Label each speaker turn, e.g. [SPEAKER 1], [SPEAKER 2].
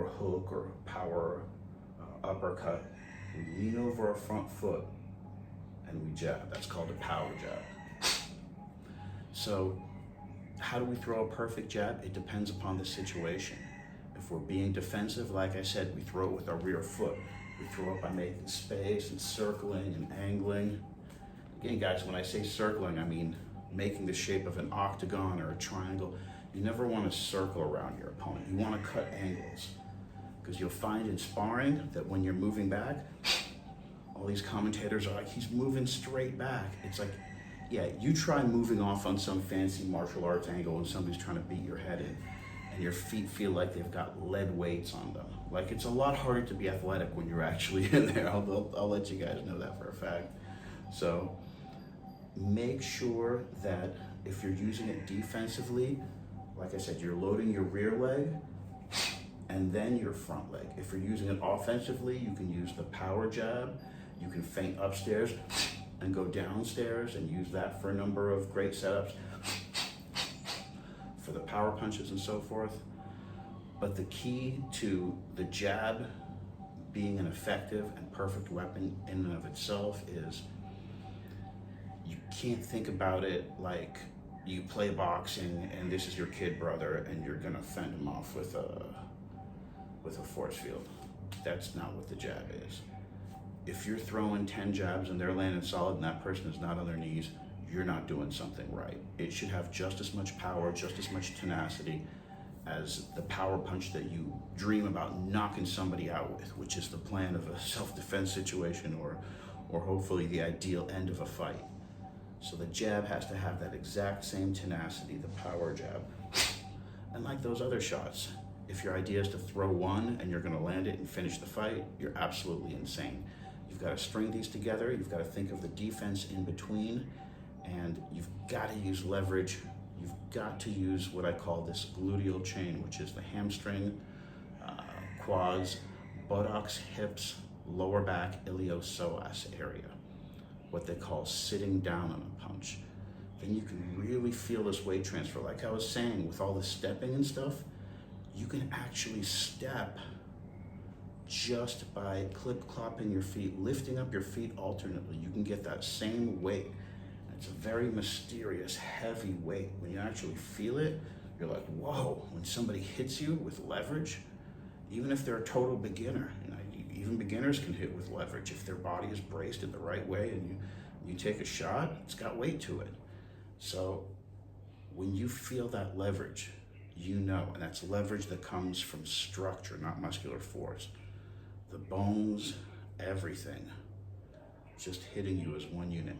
[SPEAKER 1] power hook or a power uppercut, we lean over our front foot and we jab. That's called a power jab. So how do we throw a perfect jab? It depends upon the situation. If we're being defensive, like I said, we throw it with our rear foot. We throw it by making space and circling and angling. Again, guys, when I say circling, I mean making the shape of an octagon or a triangle. You never want to circle around your opponent. You want to cut angles. Because you'll find in sparring that when you're moving back, all these commentators are like, he's moving straight back. It's like, yeah, you try moving off on some fancy martial arts angle and somebody's trying to beat your head in, and your feet feel like they've got lead weights on them. Like, it's a lot harder to be athletic when you're actually in there. I'll let you guys know that for a fact. So make sure that if you're using it defensively, like I said, you're loading your rear leg and then your front leg. If you're using it offensively, you can use the power jab. You can feint upstairs and go downstairs and use that for a number of great setups for the power punches and so forth. But the key to the jab being an effective and perfect weapon in and of itself is you can't think about it like you play boxing and this is your kid brother and you're gonna fend him off with a force field. That's not what the jab is. If you're throwing 10 jabs and they're landing solid and that person is not on their knees, you're not doing something right. It should have just as much power, just as much tenacity as the power punch that you dream about knocking somebody out with, which is the plan of a self-defense situation or hopefully the ideal end of a fight. So the jab has to have that exact same tenacity, the power jab. And like those other shots, if your idea is to throw one and you're gonna land it and finish the fight, you're absolutely insane. You've got to string these together. You've got to think of the defense in between, and you've got to use leverage. You've got to use what I call this gluteal chain, which is the hamstring, quads, buttocks, hips, lower back, iliopsoas area, what they call sitting down on a punch. Then you can really feel this weight transfer. Like I was saying, with all the stepping and stuff, you can actually step just by clip-clopping your feet, lifting up your feet alternately. You can get that same weight. It's a very mysterious, heavy weight. When you actually feel it, you're like, whoa. When somebody hits you with leverage, even if they're a total beginner, even beginners can hit with leverage. If their body is braced in the right way and you take a shot, it's got weight to it. So when you feel that leverage, you know, and that's leverage that comes from structure, not muscular force. The bones, everything, just hitting you as one unit.